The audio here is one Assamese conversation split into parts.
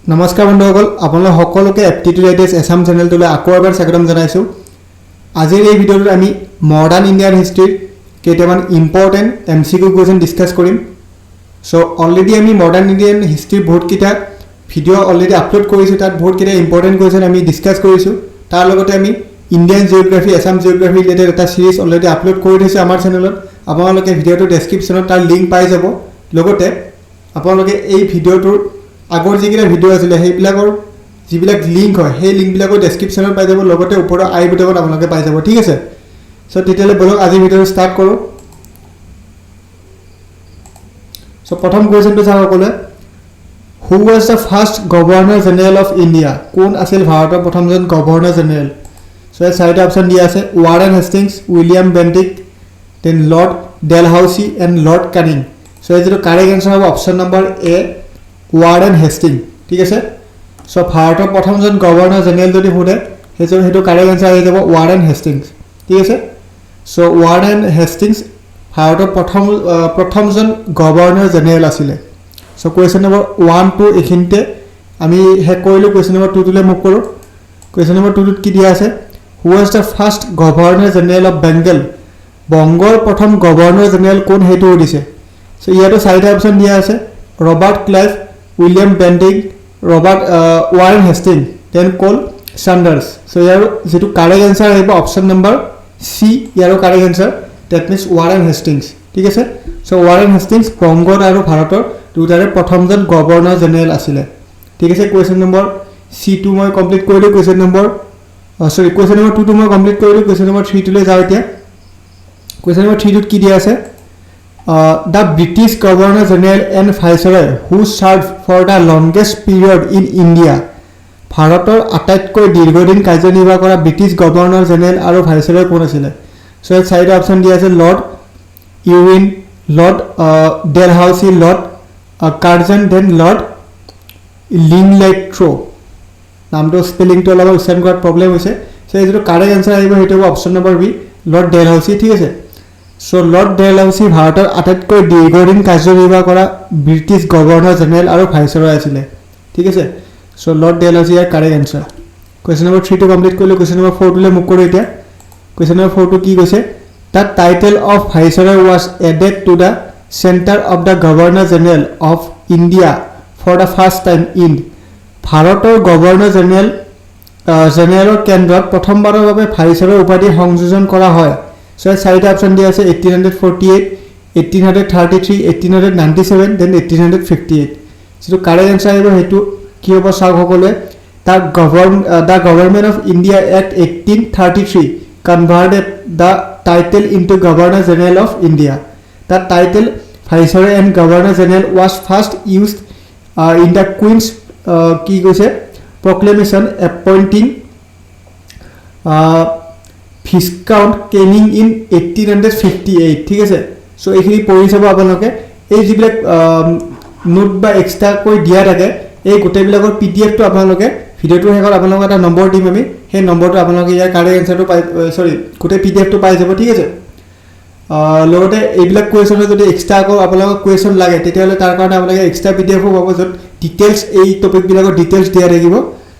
নমস্কাৰ বন্ধুসকল আপোনালোক সকলোকে এপ্টিটিউড আইডিয়াছ এছাম চেনেলটোলৈ আকৌ এবাৰ স্বাগতম জনাইছোঁ। আজিৰ এই ভিডিঅ'টোত আমি মডাৰ্ণ ইণ্ডিয়ান হিষ্ট্ৰীৰ কেইটামান ইম্পৰ্টেণ্ট MCQ কুৱেশ্যন ডিছকাছ কৰিম। চ' অলৰেডি আমি মডাৰ্ণ ইণ্ডিয়ান হিষ্ট্ৰীৰ বহুতকেইটা ভিডিঅ' অলৰেডি আপলোড কৰিছোঁ, তাত বহুতকেইটা ইম্পৰ্টেণ্ট কুৱেশ্যন আমি ডিছকাছ কৰিছোঁ। তাৰ লগতে আমি Indian geography Assam geography related এটা চিৰিজ অলৰেডি আপলোড কৰি থৈছোঁ আমাৰ চেনেলত। আপোনালোকে ভিডিঅ'টোৰ ডেছক্ৰিপশ্যনত তাৰ লিংক পাই যাব। লগতে আপোনালোকে এই ভিডিঅ'টোৰ আগৰ যিকেইটা ভিডিঅ' আছিলে সেইবিলাকৰ যিবিলাক লিংক হয় সেই লিংকবিলাকৰ ডেছক্ৰিপশ্যনত পাই যাব, লগতে ওপৰৰ আই বুটামত আপোনালোকে পাই যাব। ঠিক আছে, চ' তেতিয়াহ'লে বলক আজি ভিডিঅ'টো ষ্টাৰ্ট কৰোঁ। চ' প্ৰথম কুৱেশ্যনটো চাওঁ সকলোৱে, who was the first governor general of India? কোন আছিল ভাৰতৰ প্ৰথমজন গভৰ্ণৰ জেনেৰেল? চ' ইয়াত চাৰিটা অপশ্যন দিয়া আছে, Warren Hastings, William Bentinck, then Lord Dalhousie and Lord Canning. So' এই যিটো কাৰেক্ট এনচাৰ হ'ব option number A, Warren Hasting. ঠিক আছে, চ' ভাৰতৰ প্ৰথমজন গভৰ্ণৰ জেনেৰেল যদি সোধে সেইটো কাৰেক্ট এনচাৰ আহি যাব ৱাৰেন হেষ্টিংছ। ঠিক আছে, চ' ৱাৰেন হেষ্টিংছ ভাৰতৰ প্ৰথমজন গভৰ্ণৰ জেনেৰেল আছিলে। চ' কুৱেশ্যন নম্বৰ 1, 2 এইখিনিতে আমি শেষ কৰিলোঁ। কুৱেশ্যন নম্বৰ 2টোলৈ মুভ কৰোঁ। কুৱেশ্যন নম্বৰ 2টোত কি দিয়া আছে, who was the first governor general of Bengal? বংগৰ প্ৰথম গভৰ্ণৰ জেনেৰেল কোন সেইটো সুধিছে। চ' ইয়াতো চাৰিটা অপশ্যন দিয়া আছে, Robert Clive, William Bentinck, Warren Hasting, then Cole Sanders. So' ইয়াৰ যিটো কাৰেক্ট এনচাৰ আহিব অপশ্যন নম্বৰ চি, ইয়াৰো correct answer, that means Warren Hastings. ঠিক আছে, চ' ৱাৰেন হেষ্টিংছ বংগৰ আৰু ভাৰতৰ দুটাৰে প্ৰথমজন গভৰ্ণৰ জেনেৰেল আছিলে। ঠিক আছে, কুৱেশ্যন নম্বৰ C2 মই কমপ্লিট কৰিলোঁ। কুৱেশ্যন নম্বৰ 2টো মই কমপ্লিট কৰিলোঁ। কুৱেশ্যন নম্বৰ 3টোলৈ যাওঁ এতিয়া। কুৱেশ্যন নম্বৰ 3টোত কি দিয়া আছে, the British governor general and viceroy who serve for the longest period in India? ভাৰতৰ আটাইতকৈ দীৰ্ঘদিন কাৰ্যনিৰ্বাহ কৰা ব্ৰিটিছ গভৰ্ণৰ জেনেৰেল আৰু ভাইচৰয় কোন আছিলে? চ' ইয়াত চাৰিটা অপশ্যন দিয়া আছে, Lord Irwin, Lord Dalhousie, Lord Curzon, then Lord Linlithgow'. নামটো স্পেলিংটো অলপ উচ্চাৰণ কৰাত প্ৰব্লেম হৈছে। চ' এই যিটো কাৰেক্ট এনচাৰ আহিব সেইটো হ'ব option number B, Lord Dalhousie. ঠিক আছে, চ' লৰ্ড ডেলহাউচি ভাৰতৰ আটাইতকৈ দীৰ্ঘদিন কাৰ্যনিৰ্বাহ কৰা ব্ৰিটিছ গভৰ্ণৰ জেনেৰেল আৰু ভাইচৰয় আছিলে। ঠিক আছে, চ' লৰ্ড ডেলহাউচি ইয়াৰ কাৰেক্ট এনচাৰ। কুৱেশ্যন নম্বৰ 3টো কমপ্লিট কৰিলোঁ। কুৱেশ্যন নম্বৰ 4টোলৈ মুভ কৰোঁ এতিয়া। কুৱেশ্যন নম্বৰ 4টো কি কৈছে, the title of viceroy was added to the centre of the governor general of India for the first time in? ভাৰতৰ গভৰ্ণৰ জেনেৰেলৰ কেন্দ্ৰত প্ৰথমবাৰৰ বাবে ভাইচৰয় উপাধি সংযোজন কৰা হয়। চ' ইয়াত চাৰিটা অপশ্যন দিয়া আছে, 1848, 1833, 1897, দেন 1858। যিটো কাৰেক্ট এনচাৰ আহিব সেইটো কি হ'ব চাওক সকলোৱে, the Government of India Act 1833 converted the title into governor general of India. The title viceroy and governor general was first used in the queen's কি কৈছে প্ৰক্লেমেশ্যন এপইণ্টিং ভিস্কাউণ্ট কেনিং ইন 1858। ঠিক আছে, চ' এইখিনি পঢ়ি চাব আপোনালোকে। এই যিবিলাক নোট বা এক্সট্ৰাকৈ দিয়া থাকে এই গোটেইবিলাকৰ PDFটো আপোনালোকে ভিডিঅ'টোৰ শেষত আপোনালোকক এটা নম্বৰ দিম আমি, সেই নম্বৰটো আপোনালোকে ইয়াৰ কাৰেক্ট এনচাৰটো গোটেই PDFটো পাই যাব। ঠিক আছে, লগতে এইবিলাক কুৱেশ্যনৰ যদি এক্সট্ৰা আকৌ আপোনালোকক কুৱেশ্যন লাগে তেতিয়াহ'লে তাৰ কাৰণে আপোনালোকে এক্সট্ৰা PDFো পাব, য'ত ডিটেইলছ এই টপিকবিলাকৰ ডিটেইলছ দিয়া থাকিব।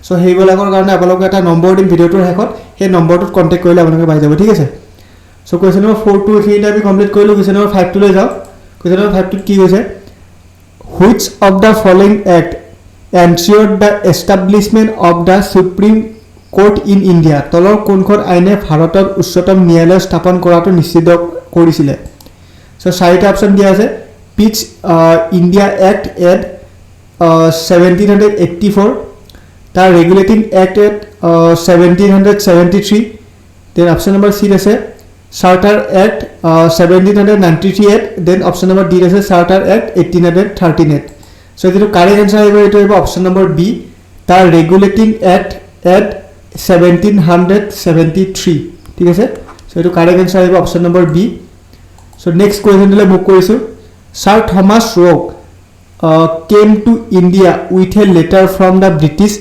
চ' সেইবিলাকৰ কাৰণে আপোনালোকে এটা নম্বৰ দিম ভিডিঅ'টোৰ শেষত, সেই নম্বৰটোত কণ্টেক্ট কৰিলে আপোনালোকে পাই যাব। ঠিক আছে, চ' কুৱেশ্যন নম্বৰ 4টো এইখিনিতে আমি কমপ্লিট কৰিলোঁ। কুৱেশ্যন নম্বৰ 5টোলৈ যাওঁ। কুৱেশ্যন নম্বৰ 5টোত কি কৈছে, which of the following act ensured the establishment of the Supreme Court in India? তলৰ কোনখন আইনে ভাৰতত উচ্চতম ন্যায়ালয় স্থাপন কৰাটো নিশ্চিত কৰিছিলে? চ' চাৰিটা অপশ্যন দিয়া আছে, পিটছ ইণ্ডিয়া এক্ট এট 1784, তাৰ regulating act at 1773, then option number C আছে charter act 1798, then option number D আছে চাৰ্টাৰ এক্ট 1838। চ' যিটো কাৰেক্ট এনচাৰ আহিব এইটো আহিব অপশ্যন নম্বৰ বি, তাৰ ৰেগুলেটিং এক্ট এট 1773। ঠিক আছে, চ' এইটো কাৰেক্ট এনচাৰ আহিব অপশ্যন নম্বৰ বি। চ' নেক্সট কুৱেশ্যনটোলৈ মুভ কৰিছোঁ। Sir Thomas rock came to India with a letter from the British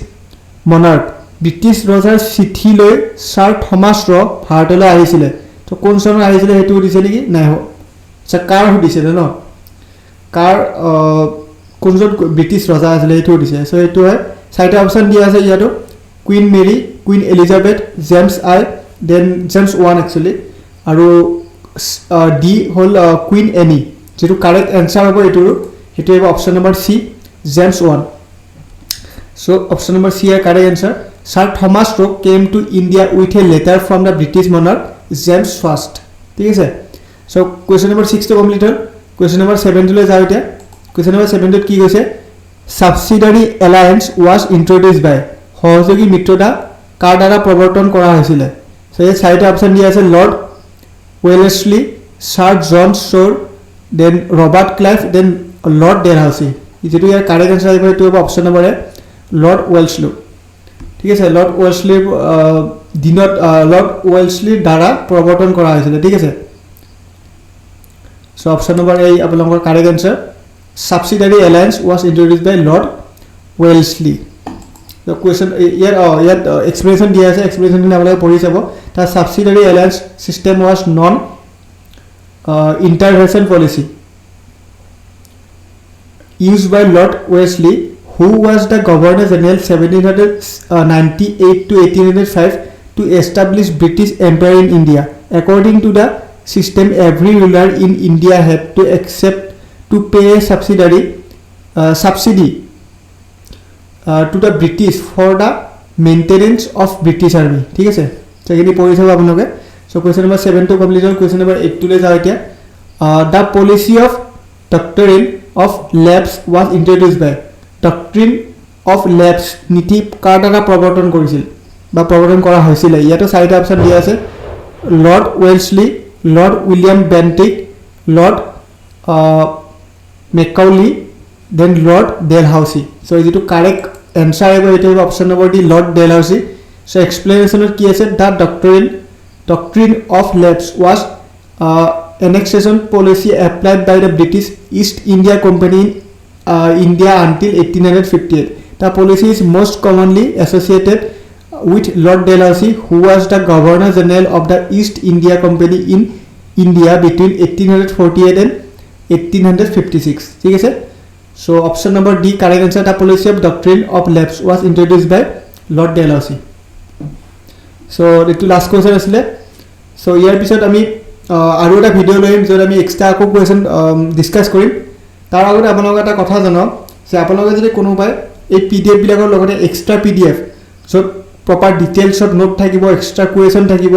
monarch? British ৰজাৰ চিঠি লৈ ছাৰ থমাছ ৰক ভাৰতলৈ আহিছিলে। তো কোন চনত আহিছিলে সেইটো সুধিছে নেকি? নাই, আচ্ছা কাৰ সুধিছিলে ন, কাৰ কোনজন ব্ৰিটিছ ৰজা আছিলে সেইটো সুধিছে। চ' এইটো হয় চাৰিটা অপশ্যন দিয়া আছে ইয়াতো Queen Mary Queen Elizabeth James I then James one actually আৰু ডি হ'ল কুইন এনি যেটো কাৰেক্ট এনসাৰ হ'ব এইটোৰ হেতু হ'ব option number C James one so option number C is correct answer Sir Thomas Rock came to India with a letter from the British monarch James I ঠিক আছে সো কোৱেশ্চন নম্বৰ 6 টো কমপ্লিট হ'ল কোৱেশ্চন নম্বৰ 7 লৈ যাও এতিয়া কোৱেশ্চন নম্বৰ 7 ত কি কৈছে সাবসিডাৰী এলায়েন্স ওয়াজ ইন্ট্ৰোডিউসড বাই সহযোগী মিত্ৰতা কাৰ দ্বাৰা প্ৰৱৰ্তন কৰা হৈছিল সো এই চাৰিটা অপচন দিয়া আছে Lord Wellesley Sir John Shore then Robert Clive then Lord Dalhousie যেটো ইয়াৰ কাৰেক্ট আনসাৰ হ'ব এইটো হ'ব অপচন নম্বৰ লৰ্ড ওয়েলসলি ঠিক আছে লৰ্ড ওয়েলসলিৰ দিনত লৰ্ড ওয়েলসলিৰ দ্বাৰা প্ৰৱৰ্তন কৰা হৈছিল ঠিক আছে সো অপচন নম্বৰ এই আপোনালোকৰ correct answer subsidiary alliance was introduced by Lord Wellesley The question here explanation दिया है explanation ने आपलोग पढ़ी सब था subsidiary alliance system was non intervention policy used by Lord Wellesley who was the Governor General 1798 to 1805 to establish British Empire in India. According to the system, every ruler in India had to accept to pay a subsidy to the British for the maintenance of British army ठीक है तो ये पढ़ी सब आप लोग सो क्वेश्चन नंबर 7 तो कंप्लीट हो क्वेश्चन नंबर 8 to ले जाओ क्या the policy of doctrine of lapse was introduced by doctrine of lapse নীতি কাৰ দ্বাৰা প্ৰৱৰ্তন কৰিছিল বা প্ৰৱৰ্তন কৰা হৈছিল ইয়াতো চাৰিটা অপচন দিয়া আছে Lord Wellesley Lord William Bentinck Lord Macaulay then Lord Dalhousie so যেটো কাৰেক্ট answer है वो option number D Lord Dalhousie so explanation की है the doctrine of lapse was annexation policy applied by the British East India Company in India until 1858 the policy is most commonly associated with Lord Dalhousie who was the Governor General of the East India Company in India between 1848 and 1856 ठीक है So option number D correct answer the policy of doctrine of lapse was introduced by Lord Dalhousie. So the last question asile so ইয়াৰ পিছত আমি আৰু এটা ভিডিও লৈম যত আমি এক্সট্ৰা আকো কোৱেশ্চন ডিসকাস কৰিম তাৰ আগতে আপোনালোকক এটা কথা জানাও যে আপোনালোকে যদি কোনোবাই এই পিডিএফ বিলাকৰ লগতে এক্সট্ৰা পিডিএফ যত প্ৰপাৰ ডিটেইলছত নোট থাকিব এক্সট্ৰা কোৱেশ্চন থাকিব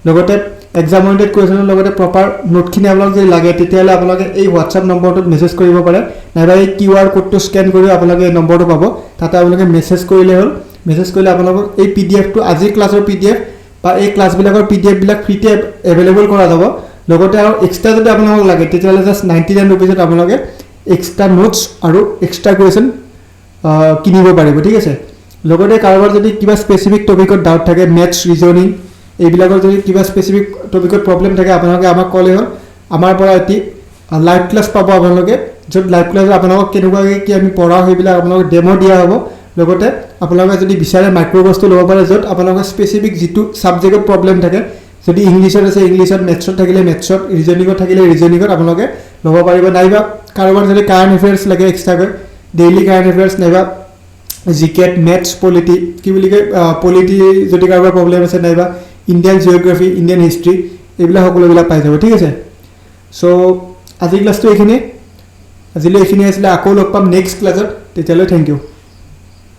লগতে एग्जाम ओरिएंटेड क्वेश्चन লগতে প্ৰপাৰ নোটখিনি আপোনাক যদি লাগে তেতিয়ালে আপোনালোকে এই WhatsApp নম্বৰটোত মেছেজ কৰিব পাৰে নাইবা এই কিউআৰ কোডটো স্ক্যান কৰি আপোনালোকে এই নম্বৰটো পাব তাতে আপোনালোকে মেছেজ কৰিলে হ'ল মেছেজ কৰিলে আপোনালোকক এই পিডিএফটো আজি ক্লাছৰ পিডিএফ বা এই ক্লাছ বিলাকৰ পিডিএফ বিলাক ফ্ৰীতে अवेलेबल কৰা যাব লগতে আৰু এক্সট্ৰা যদি আপোনালোকক লাগে তেতিয়ালে জাস্ট 99 रुपीसত আপোনালোকে এক্সট্ৰা নোটস আৰু এক্সট্ৰা কোৱেশ্চন কিনিব পাৰিব ঠিক আছে লগতে কাৰোবাৰ যদি কিবা স্পেসিফিক টপিকত ডাউট থাকে ম্যাথছ ৰিজনিং এইবিলাকৰ যদি কিবা স্পেসিফিক টপিকত প্ৰবলেম থাকে আপোনালোকে আমাক কলে হ'ল আমাৰ পৰা এটি লাইভ ক্লাছ পাব আপোনালোকে যত লাইভ ক্লাছ আপোনালোকক কেনেকুৱাকৈ কি আমি পঢ়া হৈবিলাক আপোনালোকক ডেমো দিয়া হ'ব লগতে আপোনালোকে যদি বিচাৰে মাইক্ৰো বস্তু ল'ব পাৰে যত আপোনালোকৰ স্পেসিফিক যেটো সাবজেক্টত প্ৰবলেম থাকে যদি ইংলিশত আছে ইংলিশত ম্যাথছত থাকিলে ম্যাথছত ৰিজনিংত থাকিলে ৰিজনিংত আপোনালোকে ল'ব পাৰিব নাইবা কাৰোবাৰ যদি কাৰেন্ট এফেয়াৰ্স লাগে এক্সট্ৰাকৈ ডেইলি কাৰেন্ট এফেয়াৰ্স নাইবা জিকেট ম্যাথছ পলিটি কি বুলি কয় পলিটি যদি কাৰোবাৰ প্ৰবলেম আছে নাইবা ইন্ডিয়ান জিওগ্ৰাফি ইন্ডিয়ান হিষ্ট্ৰি এইবিলাক সকলোবিলাক পাই যাব ঠিক আছে সো আজি ক্লাছটো এখিনি আজিলৈ এখিনি আছিল আকৌ লগ পাম নেক্সট ক্লাছত তেতিয়ালৈ থ্যাংক ইউ